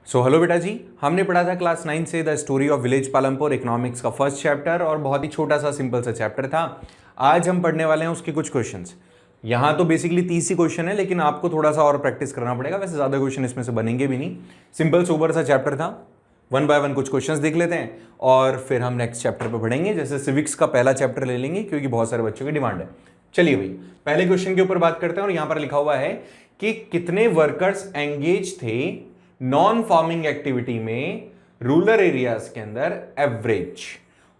So hello बेटा जी, हमने पढ़ा था क्लास 9 से the story of village Palampur economics का फर्स्ट चैप्टर और बहुत ही छोटा सा सिंपल सा चैप्टर था। आज हम पढ़ने वाले हैं उसके कुछ क्वेश्चंस। यहाँ तो बेसिकली 30 ही क्वेश्चन है, लेकिन आपको थोड़ा सा और प्रैक्टिस करना पड़ेगा। वैसे ज़्यादा क्वेश्चन इसमें से बनेंगे भी नहीं, सिंपल सोबर सा चैप्टर था। वन बाय वन कुछ क्वेश्चंस देख लेते हैं और फिर हम नेक्स्ट चैप्टर पर बढ़ेंगे। जैसे सिविक्स का पहला चैप्टर ले लेंगे क्योंकि बहुत सारे बच्चों की डिमांड है। चलिए भाई, पहले क्वेश्चन के ऊपर बात करते हैं और यहाँ पर लिखा हुआ है कि कितने वर्कर्स एंगेज थे नॉन फार्मिंग एक्टिविटी में रूरल एरियाज के अंदर। Average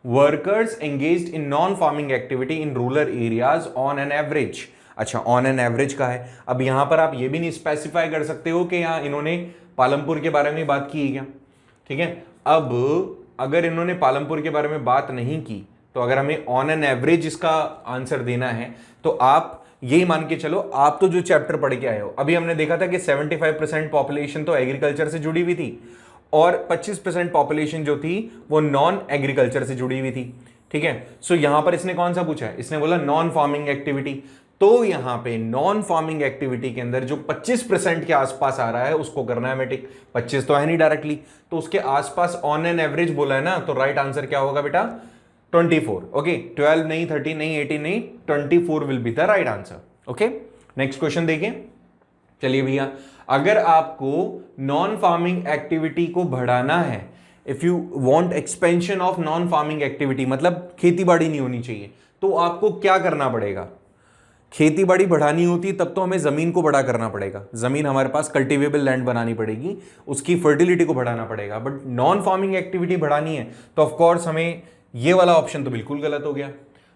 workers engaged in non farming activity in rural areas on an average. अच्छा, ऑन एन एवरेज का है। अब यहां पर आप ये भी नहीं स्पेसिफाई कर सकते हो कि यहां इन्होंने पालमपुर के बारे में बात की है क्या। ठीक है, अब अगर इन्होंने पालमपुर के बारे में बात नहीं की तो अगर हमें ऑन एन एवरेज इसका आंसर देना है तो आप यही मान के चलो, आप तो जो चैप्टर पढ़ के आए हो, अभी हमने देखा था कि 75% पॉपुलेशन तो एग्रीकल्चर से जुड़ी हुई थी और 25% पॉपुलेशन जो थी वो नॉन एग्रीकल्चर से जुड़ी हुई थी। ठीक है, सो यहां पर इसने कौन सा पूछा है, इसने बोला नॉन फार्मिंग एक्टिविटी। तो यहां पे नॉन फार्मिंग एक्टिविटी के अंदर जो 25% के आसपास आ रहा है उसको करना है मैटिक। 25 तो है नहीं डायरेक्टली, तो उसके आसपास ऑन एन एवरेज बोला है ना, तो राइट आंसर क्या होगा बेटा, 24। ओके, 12 नहीं, 13 नहीं, 18 नहीं, 24 will be the right answer. Okay, next question देखिए। चलिए भैया, अगर आपको नॉन फार्मिंग एक्टिविटी को बढ़ाना है, if you want expansion of non farming activity, मतलब खेती बाड़ी नहीं होनी चाहिए, तो आपको क्या करना पड़ेगा। खेती बाड़ी बढ़ानी होती तब तो हमें जमीन को बड़ा करना पड़ेगा, जमीन हमारे पास कल्टीवेबल लैंड बनानी पड़ेगी, उसकी फर्टिलिटी को बढ़ाना पड़ेगा। बट नॉन फार्मिंग एक्टिविटी बढ़ानी है तो ऑफकोर्स हमें ये वाला ऑप्शन तो बिल्कुल गलत हो गया।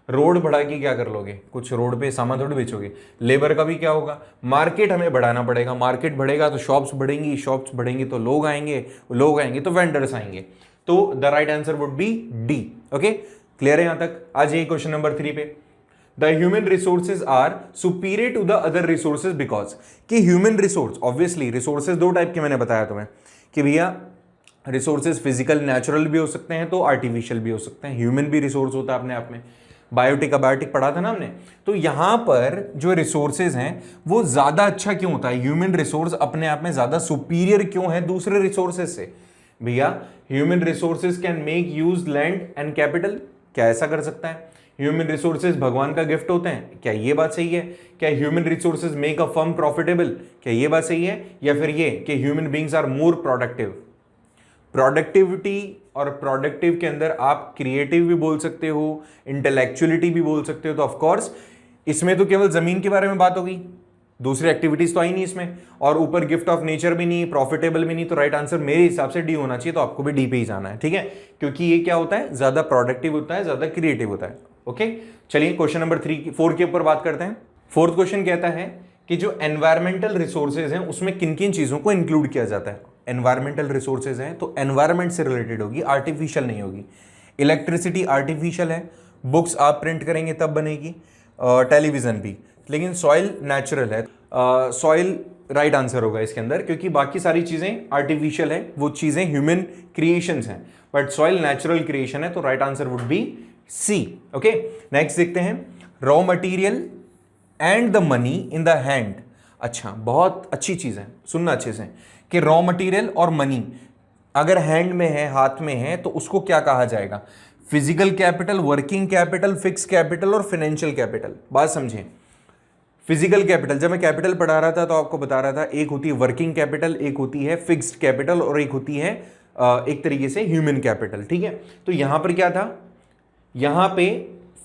रोड बढ़ा के क्या कर लोगे, कुछ रोड पे सामान थोड़ी बेचोगे। लेबर का भी क्या होगा, मार्केट हमें बढ़ाना पड़ेगा, मार्केट बढ़ेगा तो शॉप्स बढ़ेंगी, शॉप्स बढ़ेंगी तो लोग आएंगे, लोग आएंगे तो वेंडर्स आएंगे। तो the right answer would be D. Okay, clear है यहां तक। आ जाइए क्वेश्चन नंबर 3 पे। The human resources are superior to the other resources because, कि ह्यूमन रिसोर्स, ऑब्वियसली रिसोर्सेज दो टाइप के मैंने बताया तुम्हें कि भैया रिसोर्सेज फिजिकल नेचुरल भी हो सकते हैं तो आर्टिफिशियल भी हो सकते हैं। ह्यूमन भी रिसोर्स होता है अपने आप में, बायोटिक अबायोटिक पढ़ा था ना हमने। तो यहां पर जो रिसोर्सेज हैं वो ज्यादा अच्छा क्यों होता है, ह्यूमन रिसोर्स अपने आप में ज्यादा सुपीरियर क्यों है दूसरे रिसोर्सेज से। भैया human resources can make use land and capital, क्या ऐसा कर सकता है। ह्यूमन रिसोर्सेज भगवान का गिफ्ट होते हैं, क्या ये बात सही है। क्या human resources make a firm profitable, क्या ये बात सही है। या फिर ये कि human beings are more productive. Productivity और प्रोडक्टिव के अंदर आप क्रिएटिव भी बोल सकते हो, इंटेलेक्चुअलिटी भी बोल सकते हो। तो ऑफकोर्स इसमें तो केवल जमीन के बारे में बात होगी, दूसरी एक्टिविटीज तो आई नहीं इसमें, और ऊपर गिफ्ट ऑफ नेचर भी नहीं, प्रॉफिटेबल भी नहीं। तो राइट आंसर मेरे हिसाब से डी होना चाहिए, तो आपको भी डी पे ही जाना है। ठीक है, क्योंकि ये क्या होता है, ज्यादा प्रोडक्टिव होता है, ज्यादा क्रिएटिव होता है। ओके, चलिए क्वेश्चन नंबर 4 के ऊपर बात करते हैं। फोर्थ क्वेश्चन कहता है कि जो एनवायरमेंटल रिसोर्सेज हैं उसमें किन किन चीजों को इंक्लूड किया जाता है। एनवायरमेंटल रिसोर्सेज हैं तो एनवायरमेंट से रिलेटेड होगी, आर्टिफिशियल नहीं होगी। इलेक्ट्रिसिटी आर्टिफिशियल है, बुक्स आप प्रिंट करेंगे तब बनेगी, टेलीविजन भी। लेकिन सॉइल नेचुरल है, सॉइल राइट आंसर होगा इसके अंदर, क्योंकि बाकी सारी चीजें आर्टिफिशियल है, वो चीजें ह्यूमन क्रिएशंस हैं, बट सॉइल नेचुरल क्रिएशन है। तो right answer would be C. Okay, next देखते हैं। Raw material and the money in the hand. अच्छा, बहुत अच्छी चीज है, सुनना अच्छे से, कि रॉ मटेरियल और मनी अगर हैंड में है, हाथ में है, तो उसको क्या कहा जाएगा। Physical capital, working capital, fix capital और फाइनेंशियल कैपिटल। बात समझें, फिजिकल कैपिटल, जब मैं कैपिटल पढ़ा रहा था तो आपको बता रहा था एक होती है वर्किंग कैपिटल, एक होती है फिक्स्ड कैपिटल और एक होती है एक तरीके से ह्यूमन कैपिटल। ठीक है, तो यहां पर क्या था, यहां पे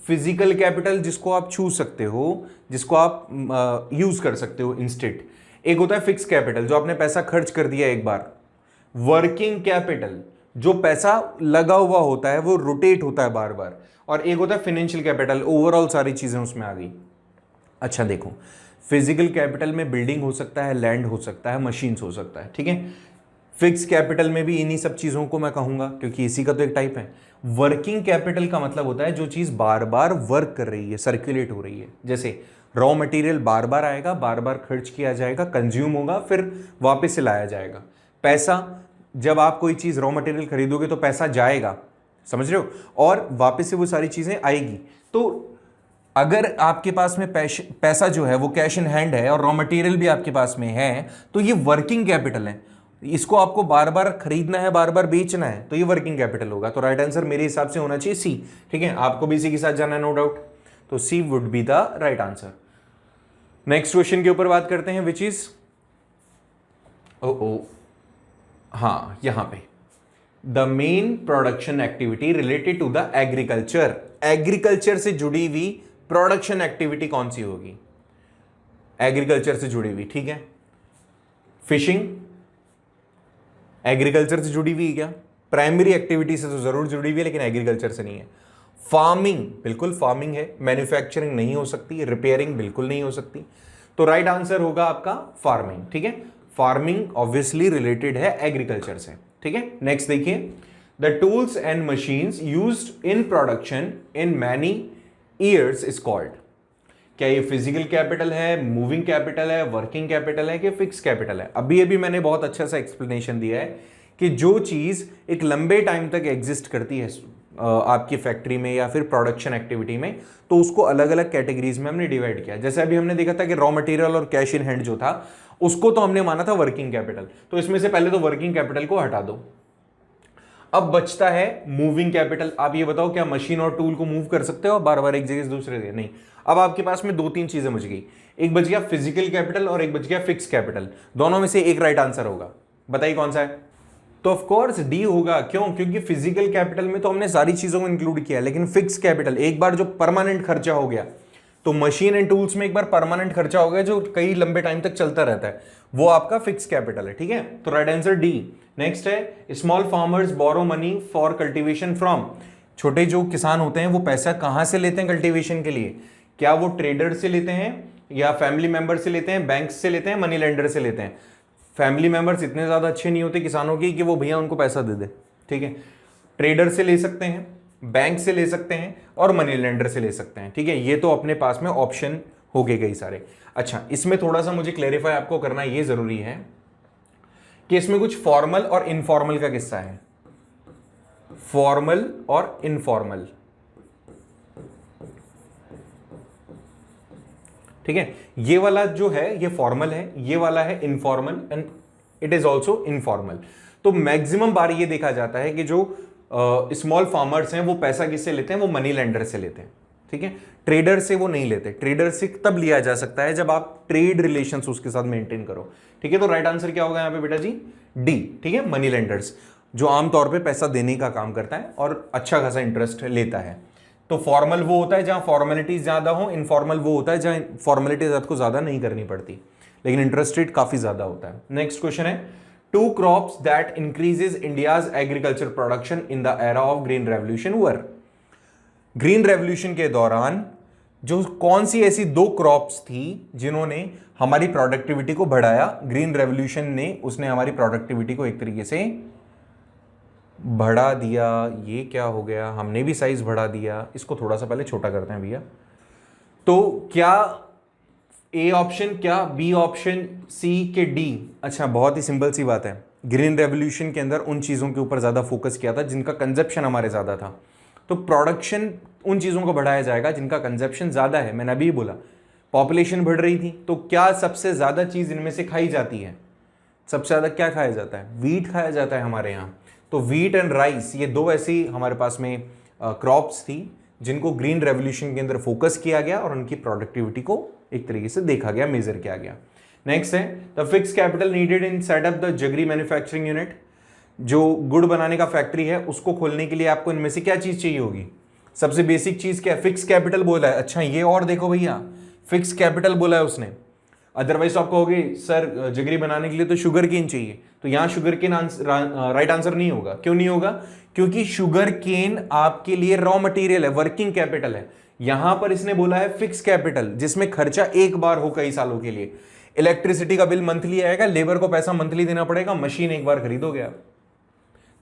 फिजिकल कैपिटल जिसको आप छू सकते हो, जिसको आप यूज कर सकते हो इंस्टेंट। एक होता है फिक्स कैपिटल, जो आपने पैसा खर्च कर दिया एक बार। वर्किंग कैपिटल, जो पैसा लगा हुआ होता है वो रोटेट होता है बार बार। और एक होता है फाइनेंशियल कैपिटल, ओवरऑल सारी चीजें उसमें आ गई। अच्छा देखो, फिजिकल कैपिटल में बिल्डिंग हो सकता है, लैंड हो सकता है, मशीन्स हो सकता है। ठीक है, फिक्स कैपिटल में भी इन्हीं सब चीजों को मैं कहूंगा, क्योंकि इसी का तो एक टाइप है। वर्किंग कैपिटल का मतलब होता है जो चीज बार बार वर्क कर रही है, सर्कुलेट हो रही है। जैसे रॉ मटेरियल बार बार आएगा, बार बार खर्च किया जाएगा, कंज्यूम होगा, फिर वापस से लाया जाएगा। पैसा, जब आप कोई चीज रॉ मटेरियल खरीदोगे तो पैसा जाएगा, समझ रहे हो, और वापस से वो सारी चीजें आएगी। तो अगर आपके पास में पैसा जो है वो कैश इन हैंड है और रॉ मटेरियल भी आपके पास में है, तो ये वर्किंग कैपिटल है। इसको आपको बार बार खरीदना है, बार बार बेचना है, तो ये वर्किंग कैपिटल होगा। तो राइट आंसर मेरे हिसाब से होना चाहिए सी। ठीक है, आपको भी इसी के साथ जाना है नो डाउट, तो C would be the right answer. Next question के ऊपर बात करते हैं, विच इज हाँ, यहां पे the main production activity related to the agriculture. Agriculture से जुड़ी हुई प्रोडक्शन एक्टिविटी कौन सी होगी? एग्रीकल्चर से जुड़ी हुई, ठीक है। फिशिंग एग्रीकल्चर से जुड़ी हुई है क्या? प्राइमरी एक्टिविटी से तो जरूर जुड़ी हुई है, लेकिन एग्रीकल्चर से नहीं है। फार्मिंग, बिल्कुल फार्मिंग है। मैन्युफैक्चरिंग नहीं हो सकती, रिपेयरिंग बिल्कुल नहीं हो सकती। तो राइट आंसर होगा आपका फार्मिंग। ठीक है, फार्मिंग ऑब्वियसली रिलेटेड है एग्रीकल्चर से। ठीक है, नेक्स्ट देखिए, the tools and machines used in production in many years is called. क्या ये फिजिकल कैपिटल है, मूविंग कैपिटल है, वर्किंग कैपिटल है कि फिक्स कैपिटल है? अभी अभी मैंने बहुत अच्छा सा एक्सप्लेनेशन दिया है कि जो चीज एक लंबे टाइम तक एग्जिस्ट करती है आपकी फैक्ट्री में या फिर प्रोडक्शन एक्टिविटी में, तो उसको अलग अलग कैटेगरीज में हमने डिवाइड किया। जैसे अभी हमने देखा था कि रॉ मटेरियल और कैश इन हैंड जो था, उसको तो हमने माना था वर्किंग कैपिटल, तो इसमें से पहले तो वर्किंग कैपिटल को हटा दो। अब बचता है मूविंग कैपिटल। आप ये बताओ, क्या मशीन और टूल को मूव कर सकते हो बार बार एक जगह से दूसरे जगह? नहीं। अब आपके पास में दो तीन चीजें बच गई, एक बच गया फिजिकल कैपिटल और एक बच गया फिक्स कैपिटल। दोनों में से एक राइट आंसर होगा, बताइए कौन सा है? तो ऑफ कोर्स डी होगा। क्यों? क्योंकि फिजिकल कैपिटल में तो हमने सारी चीजों को इंक्लूड किया, लेकिन फिक्स कैपिटल एक बार जो परमानेंट खर्चा हो गया, तो मशीन एंड टूल्स में एक बार परमानेंट खर्चा हो गया जो कई लंबे टाइम तक चलता रहता है, वो आपका फिक्स कैपिटल है। ठीक है, तो राइट आंसर डी। नेक्स्ट है, small farmers borrow money for cultivation from. छोटे जो किसान होते हैं वो पैसा कहां से लेते हैं कल्टीवेशन के लिए? क्या वो ट्रेडर से लेते हैं या फैमिली मेंबर से लेते हैं, बैंक से लेते हैं, मनी लेंडर से लेते हैं? फैमिली मेंबर्स इतने ज्यादा अच्छे नहीं होते किसानों के कि वो भैया उनको पैसा दे दे। ठीक है, ट्रेडर से ले सकते हैं, बैंक से ले सकते हैं और मनी लेंडर से ले सकते हैं। ठीक है, ये तो अपने पास में ऑप्शन हो गए कई सारे। अच्छा, इसमें थोड़ा सा मुझे क्लेरिफाई आपको करना ये जरूरी है कि इसमें कुछ फॉर्मल और इनफॉर्मल का किस्सा है। फॉर्मल और इनफॉर्मल, ठीक है, ये वाला जो है ये फॉर्मल है, ये वाला है informal and it is also informal. तो मैक्सिमम बार ये देखा जाता है कि जो स्मॉल फार्मर्स हैं वो पैसा किससे लेते हैं? वो मनी लेंडर से लेते हैं। ठीक है, ट्रेडर से वो नहीं लेते। ट्रेडर से तब लिया जा सकता है जब आप ट्रेड रिलेशंस उसके साथ मेंटेन करो। ठीक है, तो राइट आंसर क्या होगा यहाँ पे बेटा जी? डी। ठीक है, मनी लेंडर्स, जो आमतौर पे पैसा देने का काम करता है और अच्छा खासा इंटरेस्ट लेता है। तो फॉर्मल वो होता है जहां फॉर्मेलिटीज ज्यादा हो, इनफॉर्मल वो होता है जहां फॉर्मेलिटीज आपको ज्यादा नहीं करनी पड़ती लेकिन इंटरेस्ट रेट काफी ज्यादा होता है। नेक्स्ट क्वेश्चन है, two crops that increases India's agriculture production in the era of green revolution were. Green revolution के दौरान जो कौन सी ऐसी दो क्रॉप्स थी जिन्होंने हमारी प्रोडक्टिविटी को बढ़ाया? ग्रीन रेवोल्यूशन ने उसने हमारी प्रोडक्टिविटी को एक तरीके से बढ़ा दिया। ये क्या हो गया? हमने भी साइज बढ़ा दिया। इसको थोड़ा सा पहले छोटा करते हैं भैया। तो क्या ए ऑप्शन, क्या बी ऑप्शन, सी के डी? अच्छा, बहुत ही सिंपल सी बात है। ग्रीन रेवोल्यूशन के अंदर उन चीज़ों के ऊपर ज़्यादा फोकस किया था जिनका कंजप्शन हमारे ज़्यादा था। तो प्रोडक्शन उन चीज़ों को बढ़ाया जाएगा जिनका कंजप्शन ज़्यादा है। मैंने अभी बोला पॉपुलेशन बढ़ रही थी, तो क्या सबसे ज़्यादा चीज़ इनमें से खाई जाती है? सबसे ज़्यादा क्या खाया जाता है? वीट खाया जाता है हमारे यहाँ। तो वीट एंड राइस, ये दो ऐसी हमारे पास में क्रॉप्स थी जिनको ग्रीन रेवोल्यूशन के अंदर फोकस किया गया और उनकी प्रोडक्टिविटी को एक तरीके से देखा गया, मेजर किया गया। नेक्स्ट है, the fixed capital needed in setup the jaggery manufacturing unit. जो गुड़ बनाने का फैक्ट्री है उसको खोलने के लिए आपको इनमें से क्या चीज चाहिए होगी? सबसे बेसिक चीज क्या है? फिक्स कैपिटल बोला है। अच्छा, ये और देखो भैया, फिक्स कैपिटल बोला है उसने। अदरवाइज आप कहोगे सर जगरी बनाने के लिए तो शुगर केन चाहिए, तो यहां शुगर केन राइट आंसर नहीं होगा। क्यों नहीं होगा? क्योंकि शुगर केन आपके लिए रॉ मटेरियल है, वर्किंग कैपिटल है। यहां पर इसने बोला है फिक्स कैपिटल, जिसमें खर्चा एक बार हो कई सालों के लिए। इलेक्ट्रिसिटी का बिल मंथली आएगा, लेबर को पैसा मंथली देना पड़ेगा, मशीन एक बार खरीदोगे आप।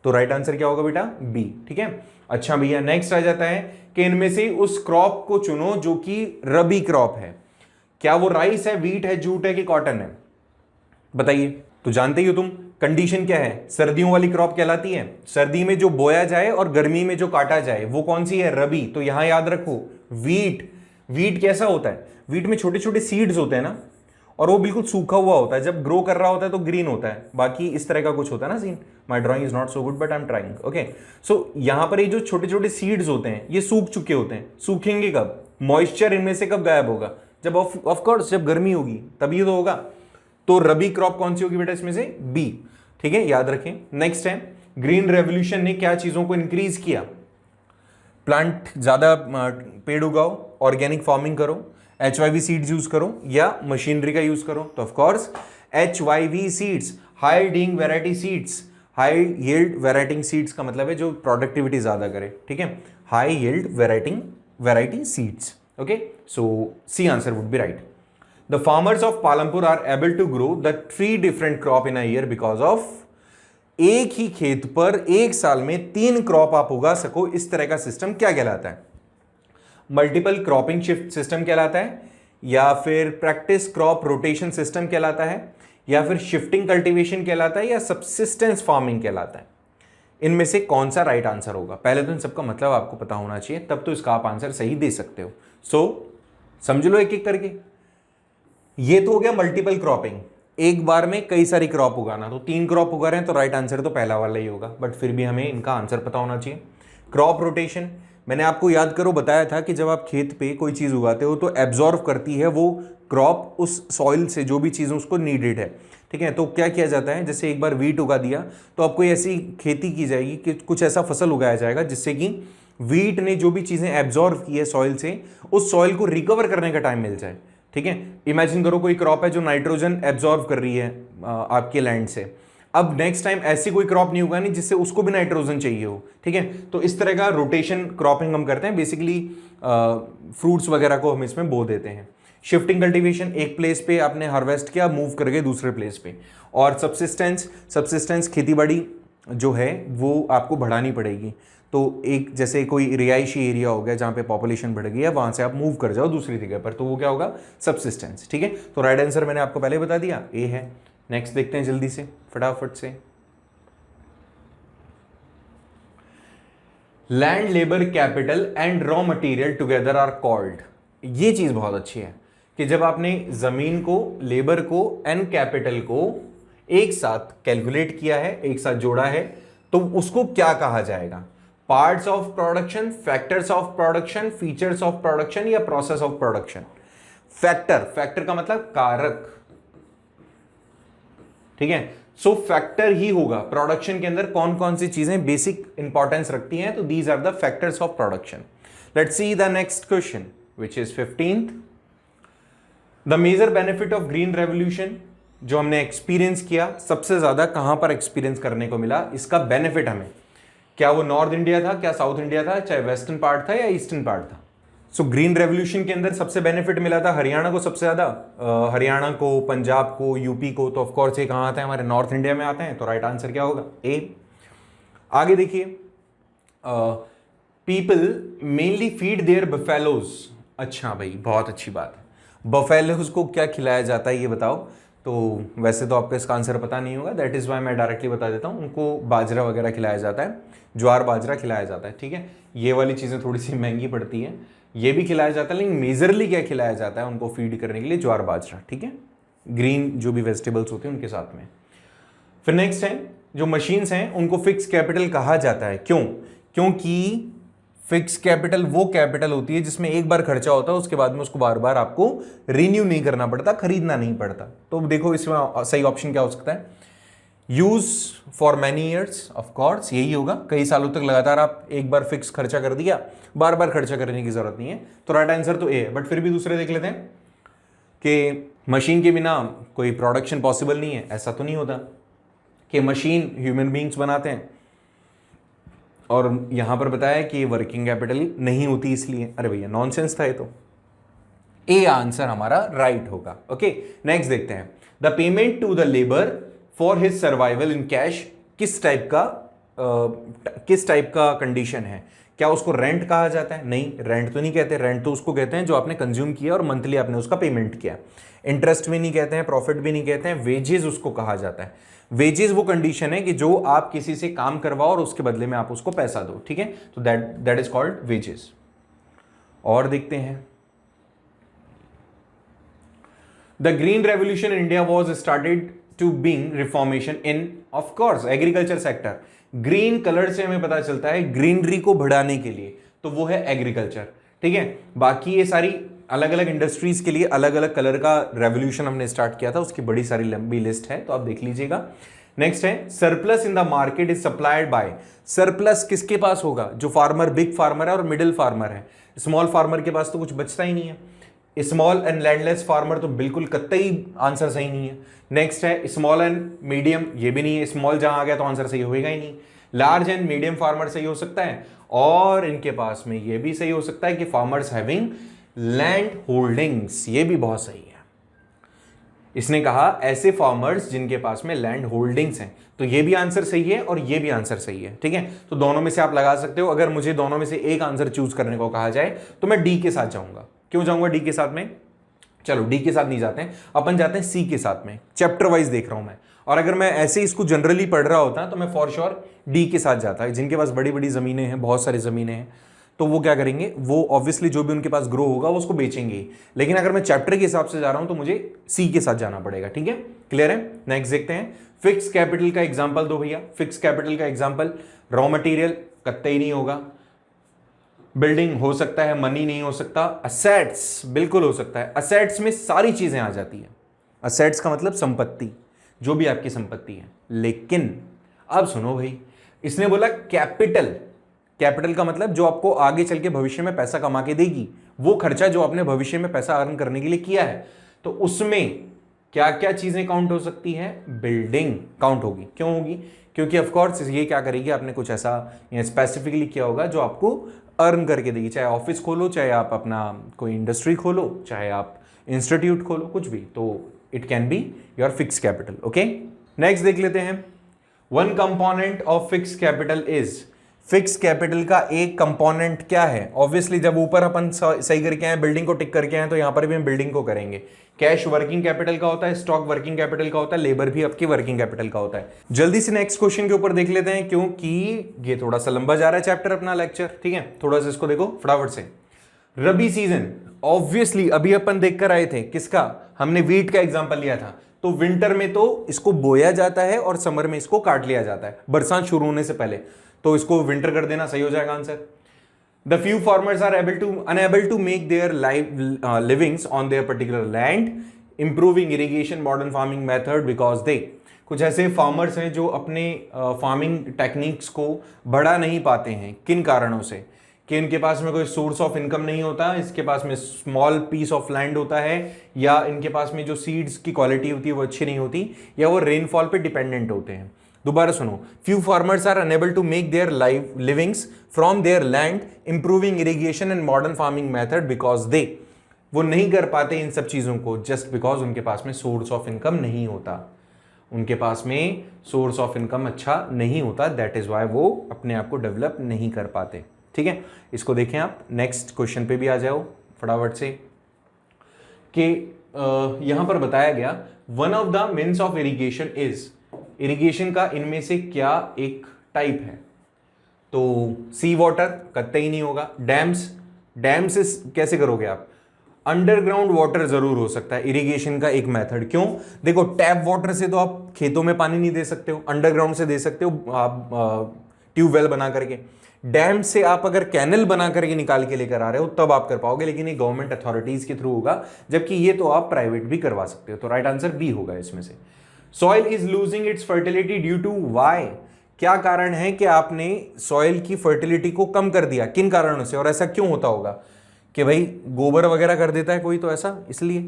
तो राइट आंसर क्या होगा बेटा? बी। ठीक है, अच्छा भैया, नेक्स्ट आ जाता है कि इनमें से उस क्रॉप को चुनो जो कि रबी क्रॉप है। क्या वो राइस है, वीट है, जूट है कि कॉटन है? बताइए। तो जानते ही हो तुम, कंडीशन क्या है? सर्दियों वाली क्रॉप कहलाती है। सर्दी में जो बोया जाए और गर्मी में जो काटा जाए वो कौन सी है? रबी। तो यहां याद रखो वीट। वीट कैसा होता है? वीट में छोटे छोटे सीड्स होते हैं ना, और वो बिल्कुल सूखा हुआ होता है, जब ग्रो कर रहा होता है तो ग्रीन होता है, बाकी इस तरह का कुछ होता है ना scene. My drawing is not so good but I am trying. Okay, so यहां पर ये जो छोटे छोटे सीड्स होते हैं ये सूख चुके होते हैं। सूखेंगे कब? मॉइस्चर इनमें से कब गायब होगा? जब ऑफ कोर्स जब गर्मी होगी तभी तो होगा। तो रबी क्रॉप कौन सी होगी बेटा इसमें से? बी। ठीक है, याद रखें। नेक्स्ट है, ग्रीन रेवोल्यूशन ने क्या चीजों को इंक्रीज किया? प्लांट ज्यादा पेड़ उगाओ, ऑर्गेनिक फार्मिंग करो, HYV सीड्स यूज करो या मशीनरी का यूज करो। तो of course HYV seeds, high yielding variety seeds. High yield variety seeds का मतलब है जो प्रोडक्टिविटी ज्यादा करे। ठीक है, high yield variety seeds. Okay, so C answer would be right. The farmers of Palampur are able to grow the 3 different crop in a year because of, एक ही खेत पर एक साल में 3 क्रॉप आप उगा सको, इस तरह का सिस्टम क्या कहलाता है? मल्टीपल क्रॉपिंग शिफ्ट सिस्टम कहलाता है, या फिर प्रैक्टिस क्रॉप रोटेशन सिस्टम कहलाता है, या फिर शिफ्टिंग कल्टीवेशन कहलाता है, या सबसिस्टेंस फार्मिंग कहलाता है? इनमें से कौन सा राइट आंसर होगा? पहले तो इन सबका मतलब आपको पता होना चाहिए, तब तो इसका आप आंसर सही दे सकते हो। सो समझ लो एक एक करके। ये तो हो गया मल्टीपल क्रॉपिंग, एक बार में कई सारी क्रॉप उगाना। तो 3 क्रॉप उगा रहे हैं तो राइट आंसर तो पहला वाला ही होगा, बट फिर भी हमें इनका आंसर पता होना चाहिए। क्रॉप रोटेशन, मैंने आपको याद करो बताया था कि जब आप खेत पे कोई चीज उगाते हो तो एब्जॉर्व करती है वो क्रॉप उस सॉइल से जो भी चीज उसको नीडेड है। ठीक है, तो क्या किया जाता है, जैसे एक बार वीट उगा दिया तो आपको ऐसी खेती की जाएगी कि कुछ ऐसा फसल उगाया जाएगा जिससे कि वीट ने जो भी चीजें एब्जॉर्व की है सॉइल से, उस सॉइल को रिकवर करने का टाइम मिल जाए। ठीक है, इमेजिन करो कोई क्रॉप है जो नाइट्रोजन एब्जॉर्व कर रही है आपके लैंड से, अब नेक्स्ट टाइम ऐसी कोई क्रॉप नहीं उगानी जिससे उसको भी नाइट्रोजन चाहिए हो। ठीक है, तो इस तरह का रोटेशन क्रॉपिंग हम करते हैं, बेसिकली फ्रूट्स वगैरह को हम इसमें बो देते हैं। शिफ्टिंग कल्टीवेशन, एक प्लेस पे आपने हार्वेस्ट किया, मूव कर गए दूसरे प्लेस पे। और सबसिस्टेंस खेती बाड़ी जो है वो आपको बढ़ानी पड़ेगी। तो एक जैसे कोई रिहायशी एरिया हो गया जहाँ पे पॉपुलेशन बढ़ गई है, वहाँ से आप मूव कर जाओ दूसरी जगह पर, तो वो क्या होगा? सबसिस्टेंस। ठीक है, तो राइट आंसर मैंने आपको पहले बता दिया, ए है। नेक्स्ट देखते हैं जल्दी से फटाफट से। Land, labour, capital and raw material together are called. ये चीज बहुत अच्छी है कि जब आपने जमीन को, लेबर को एंड कैपिटल को एक साथ कैलकुलेट किया है, एक साथ जोड़ा है, तो उसको क्या कहा जाएगा? Parts of production, factors of production, features of production, या प्रोसेस ऑफ प्रोडक्शन? फैक्टर का मतलब कारक। ठीक है, सो फैक्टर ही होगा प्रोडक्शन के अंदर कौन कौन सी चीजें बेसिक इंपॉर्टेंस रखती हैं, तो these are the factors of production. Let's see the next question which is 15th। The major benefit of green revolution, जो हमने एक्सपीरियंस किया, सबसे ज्यादा कहां पर एक्सपीरियंस करने को मिला इसका बेनिफिट हमें? क्या वो नॉर्थ इंडिया था, क्या साउथ इंडिया था, चाहे वेस्टर्न पार्ट था या ईस्टर्न पार्ट था? सो ग्रीन रेवोल्यूशन के अंदर सबसे बेनिफिट मिला था हरियाणा को सबसे ज्यादा, हरियाणा को, पंजाब को, यूपी को। तो ऑफकोर्स ये कहां आते हैं? हमारे नॉर्थ इंडिया में आते हैं। तो राइट आंसर क्या होगा? ए। आगे देखिए, people mainly feed there buffaloes. अच्छा भाई, बहुत अच्छी बात है। बफेलोज को क्या खिलाया जाता है ये बताओ? तो वैसे तो आपको इसका आंसर पता नहीं होगा, दैट इज वाई मैं डायरेक्टली बता देता हूं। उनको बाजरा वगैरह खिलाया जाता है, ज्वार बाजरा खिलाया जाता है। ठीक है, ये वाली चीजें थोड़ी सी महंगी पड़ती है, ये भी खिलाया जाता है, लेकिन मेजरली क्या खिलाया जाता है उनको फीड करने के लिए? ज्वार बाजरा। ठीक है, ग्रीन जो भी वेजिटेबल्स होते हैं उनके साथ में। फिर नेक्स्ट है, जो मशीन्स हैं उनको फिक्स कैपिटल कहा जाता है। क्यों? क्योंकि फिक्स कैपिटल वो कैपिटल होती है जिसमें एक बार खर्चा होता है, उसके बाद में उसको बार बार आपको रिन्यू नहीं करना पड़ता, खरीदना नहीं पड़ता। तो देखो इसमें सही ऑप्शन क्या हो सकता है? Use for many years, of course यही होगा, कई सालों तक लगातार आप एक बार फिक्स खर्चा कर दिया, बार बार खर्चा करने की जरूरत नहीं है। तो राइट आंसर तो ए है। बट फिर भी दूसरे देख लेते हैं कि मशीन के बिना कोई प्रोडक्शन पॉसिबल नहीं है। ऐसा तो नहीं होता कि मशीन ह्यूमन बींग्स बनाते हैं, और यहां पर बताया कि वर्किंग कैपिटल नहीं होती इसलिए। अरे भैया नॉनसेंस था ये तो। ए आंसर हमारा राइट होगा। ओके, नेक्स्ट देखते हैं। The payment to the labour for his survival in cash किस टाइप का कंडीशन है? क्या उसको रेंट कहा जाता है? नहीं, रेंट तो नहीं कहते। रेंट तो उसको कहते हैं जो आपने कंज्यूम किया और मंथली आपने उसका पेमेंट किया। इंटरेस्ट भी नहीं कहते हैं, प्रॉफिट भी नहीं कहते हैं, वेजेस उसको कहा जाता है। वेजेस वो कंडीशन है कि जो आप किसी से काम करवाओ और उसके बदले में आप उसको पैसा दो। ठीक है, तो दैट इज कॉल्ड वेजेस। और देखते हैं, the green revolution in India was started to being reformation in of course agriculture sector. Green colour से हमें पता चलता है ग्रीनरी को बढ़ाने के लिए, तो वो है एग्रीकल्चर। ठीक है, बाकी ये सारी अलग अलग इंडस्ट्रीज के लिए अलग अलग कलर का रेवोल्यूशन हमने स्टार्ट किया था, उसकी बड़ी सारी लंबी लिस्ट है, तो आप देख लीजिएगा। नेक्स्ट है surplus in the market is supplied by. Surplus किसके पास होगा? जो फार्मर, बिग फार्मर है और मिडिल फार्मर है। स्मॉल फार्मर के पास तो कुछ बचता ही नहीं है। स्मॉल एंड लैंडलेस फार्मर तो बिल्कुल कतई आंसर सही नहीं है। नेक्स्ट है स्मॉल एंड मीडियम, ये भी नहीं है। स्मॉल जहां आ गया तो आंसर सही होएगा ही नहीं। लार्ज एंड मीडियम फार्मर सही हो सकता है, और इनके पास में ये भी सही हो सकता है कि फार्मर्स हैविंग लैंड होल्डिंग्स, ये भी बहुत सही है। इसने कहा ऐसे फार्मर्स जिनके पास में लैंड होल्डिंग्स हैं, तो ये भी आंसर सही है और ये भी आंसर सही है। ठीक है, तो दोनों में से आप लगा सकते हो। अगर मुझे दोनों में से एक आंसर चूज करने को कहा जाए तो मैं डी के साथ जाऊंगा। क्यों जाऊंगा डी के साथ में? चलो डी के साथ नहीं जाते हैं, अपन जाते हैं सी के साथ में। चैप्टर वाइज देख रहा हूं मैं, और अगर मैं ऐसे इसको जनरली पढ़ रहा होता तो मैं फॉर श्योर डी के साथ जाता। जिनके पास बड़ी बड़ी जमीनें हैं, बहुत सारी जमीनें हैं, तो वो क्या करेंगे, वो ऑब्वियसली जो भी उनके पास ग्रो होगा वो उसको बेचेंगे। लेकिन अगर मैं चैप्टर के हिसाब से जा रहा हूं तो मुझे सी के साथ जाना पड़ेगा। ठीक है, क्लियर है? नेक्स्ट देखते हैं, फिक्स कैपिटल का एग्जांपल दो भैया। फिक्स कैपिटल का एग्जांपल, रॉ मटेरियल कतई नहीं होगा, बिल्डिंग हो सकता है, मनी नहीं हो सकता, असेट्स बिल्कुल हो सकता है। असेट्स में सारी चीजें आ जाती है। असेट्स का मतलब संपत्ति, जो भी आपकी संपत्ति है। लेकिन अब सुनो भाई, इसने बोला कैपिटल। कैपिटल का मतलब जो आपको आगे चल के भविष्य में पैसा कमा के देगी, वो खर्चा जो आपने भविष्य में पैसा अर्न करने के लिए किया है, तो उसमें क्या क्या चीजें काउंट हो सकती है? बिल्डिंग काउंट होगी। क्यों होगी? क्योंकि ऑफ कोर्स ये क्या करेगी, आपने कुछ ऐसा स्पेसिफिकली किया होगा जो आपको अर्न करके देगी। चाहे ऑफिस खोलो, चाहे आप अपना कोई इंडस्ट्री खोलो, चाहे आप इंस्टीट्यूट खोलो, कुछ भी, तो it can be your fix capital. Okay, next देख लेते हैं, one component of fix capital is. Fix capital का एक कंपोनेंट क्या है? ऑब्वियसली जब ऊपर अपन सही करके आए, बिल्डिंग को टिक करके आए, तो यहां पर भी हम बिल्डिंग को करेंगे। कैश वर्किंग कैपिटल का होता है, स्टॉक वर्किंग कैपिटल का होता है, लेबर भी आपकी वर्किंग कैपिटल का होता है। जल्दी से नेक्स्ट क्वेश्चन के ऊपर देख लेते हैं, क्योंकि ये थोड़ा सा लंबा जा रहा है चैप्टर अपना, लेक्चर। ठीक है, थोड़ा सा इसको देखो फटाफट से। रबी सीजन, ऑब्वियसली अभी अपन देखकर आए थे, किसका? हमने वीट का एग्जांपल लिया था। तो विंटर में तो इसको बोया जाता है और समर में इसको काट लिया जाता है, बरसात शुरू होने से पहले, तो इसको विंटर कर देना सही हो जाएगा answer. The few farmers are unable to make their livings on their particular land, improving irrigation, modern farming method, because they. कुछ ऐसे फार्मर्स हैं जो अपने फार्मिंग टेक्निक्स को बढ़ा नहीं पाते हैं। किन कारणों से? कि इनके पास में कोई सोर्स ऑफ इनकम नहीं होता, इसके पास में स्मॉल पीस ऑफ लैंड होता है, या इनके पास में जो सीड्स की क्वालिटी होती है वो अच्छी नहीं होती, या वो रेनफॉल पे डिपेंडेंट होते हैं। दोबारा सुनो, few farmers are unable to make their livings from their land, improving irrigation and modern farming method, because they. वो नहीं कर पाते इन सब चीजों को जस्ट बिकॉज उनके पास में सोर्स ऑफ इनकम नहीं होता। उनके पास में सोर्स ऑफ इनकम अच्छा नहीं होता, दैट इज वाई वो अपने आप को डेवलप नहीं कर पाते। ठीक है, इसको देखें आप। नेक्स्ट क्वेश्चन पे भी आ जाओ फटाफट से, कि यहां पर बताया गया one of the means of irrigation is. Irrigation का इनमें से क्या एक टाइप है? तो सी वाटर कतई नहीं होगा। डैम्स, डैम से कैसे करोगे आप? अंडरग्राउंड वाटर जरूर हो सकता है इरिगेशन का एक मेथड। क्यों? देखो, टैप वाटर से तो आप खेतों में पानी नहीं दे सकते हो, अंडरग्राउंड से दे सकते हो आप, ट्यूबवेल बना करके। डैम से आप अगर कैनल बना करके निकाल के लेकर आ रहे हो तब आप कर पाओगे, लेकिन ये गवर्नमेंट अथॉरिटीज के थ्रू होगा, जबकि ये तो आप प्राइवेट भी करवा सकते हो। तो राइट आंसर बी होगा इसमें से। Soil is losing its fertility due to why. क्या कारण है कि आपने सॉइल की फर्टिलिटी को कम कर दिया? किन कारणों से? और ऐसा क्यों होता होगा? कि भाई गोबर वगैरह कर देता है कोई, तो ऐसा इसलिए।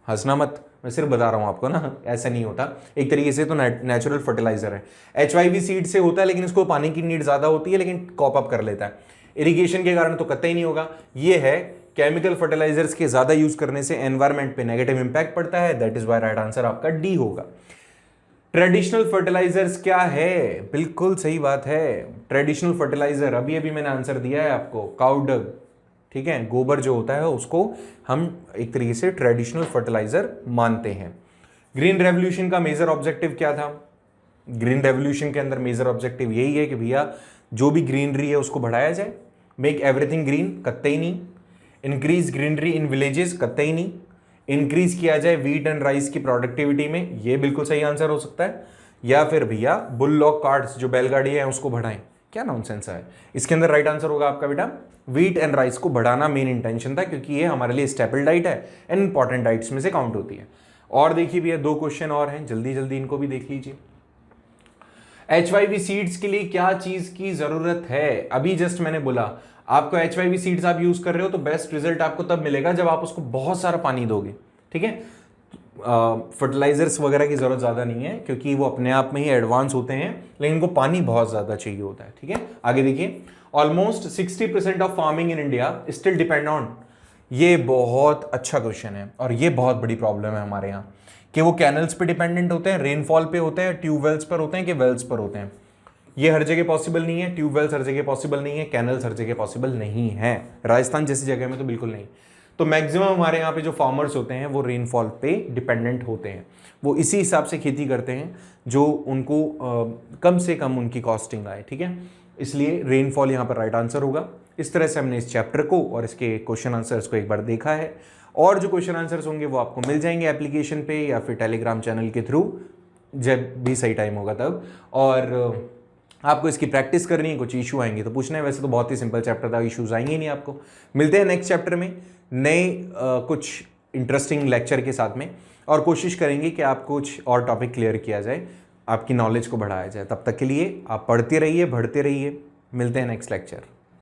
हंसना मत, मैं सिर्फ बता रहा हूं आपको ना, ऐसा नहीं होता। एक तरीके से तो नेचुरल फर्टिलाइजर है। HYV सीड से होता है, लेकिन इसको पानी की नीड ज्यादा होती है, लेकिन कॉप अप कर लेता है। इरिगेशन के कारण तो कतई नहीं होगा। ये है केमिकल फर्टिलाइजर्स के ज्यादा यूज करने से एनवायरमेंट पे नेगेटिव इंपैक्ट पड़ता है, that is why right answer आपका डी होगा। ट्रेडिशनल फर्टिलाइजर्स क्या है? बिल्कुल सही बात है, ट्रेडिशनल फर्टिलाइजर अभी अभी मैंने आंसर दिया है आपको, काउ डंग। ठीक है, गोबर जो होता है उसको हम एक तरीके से ट्रेडिशनल फर्टिलाइजर मानते हैं। ग्रीन रेवोल्यूशन का मेजर ऑब्जेक्टिव क्या था? ग्रीन रेवोल्यूशन के अंदर मेजर ऑब्जेक्टिव यही है कि भैया जो भी ग्रीनरी है उसको बढ़ाया जाए। मेक एवरीथिंग ग्रीन, कतई नहीं। इंक्रीज ग्रीनरी इन विलेजेस, कतई नहीं। इंक्रीज किया जाए व्हीट एंड राइस की प्रोडक्टिविटी में, ये बिल्कुल सही आंसर हो सकता है। या फिर भैया बुलडॉग कार्ट्स जो बैलगाड़ी है उसको बढ़ाएं, क्या नॉनसेंस है। इसके अंदर राइट आंसर होगा आपका बेटा व्हीट एंड राइस को बढ़ाना मेन इंटेंशन था, क्योंकि ये हमारे लिए स्टेपल डाइट है एंड इंपॉर्टेंट डाइट्स में से काउंट होती है। और देखिए भैया 2 क्वेश्चन और हैं, जल्दी जल्दी इनको भी देख लीजिए। HYV सीड्स के लिए क्या चीज की जरूरत है? अभी जस्ट मैंने बोला आपको HYV सीड्स आप यूज कर रहे हो तो बेस्ट रिजल्ट आपको तब मिलेगा जब आप उसको बहुत सारा पानी दोगे, ठीक है। फर्टिलाइजर्स वगैरह की जरूरत ज्यादा नहीं है क्योंकि वो अपने आप में ही एडवांस होते हैं, लेकिन इनको पानी बहुत ज्यादा चाहिए होता है, ठीक है। आगे देखिए, almost 60% of farming in India still depend on, ये बहुत अच्छा क्वेश्चन है और ये बहुत बड़ी प्रॉब्लम है हमारे यहाँ कि वो कैनल्स पे डिपेंडेंट होते हैं, रेनफॉल पे होते हैं, ट्यूबवेल्स पर होते हैं कि वेल्स पर होते हैं। ये हर जगह पॉसिबल नहीं है, ट्यूबवेल्स हर जगह पॉसिबल नहीं है, कैनल्स हर जगह पॉसिबल नहीं है, राजस्थान जैसी जगह में तो बिल्कुल नहीं। तो मैक्सिमम हमारे यहाँ पे जो फार्मर्स होते हैं वो रेनफॉल पे डिपेंडेंट होते हैं, वो इसी हिसाब से खेती करते हैं जो उनको कम से कम उनकी कॉस्टिंग आए, ठीक है। इसलिए रेनफॉल यहाँ पर राइट आंसर होगा। इस तरह से हमने इस चैप्टर को और इसके क्वेश्चन आंसर्स को एक बार देखा है, और जो क्वेश्चन आंसर्स होंगे वो आपको मिल जाएंगे एप्लीकेशन पे या फिर टेलीग्राम चैनल के थ्रू, जब भी सही टाइम होगा तब। और आपको इसकी प्रैक्टिस करनी है, कुछ इशू आएंगे तो पूछना है, वैसे तो बहुत ही सिंपल चैप्टर था, इशूज आएंगे ही नहीं आपको। मिलते हैं नेक्स्ट चैप्टर में नए कुछ इंटरेस्टिंग लेक्चर के साथ में, और कोशिश करेंगे कि आप कुछ और टॉपिक क्लियर किया जाए, आपकी नॉलेज को बढ़ाया जाए। तब तक के लिए आप पढ़ते रहिए, बढ़ते रहिए। मिलते हैं नेक्स्ट लेक्चर।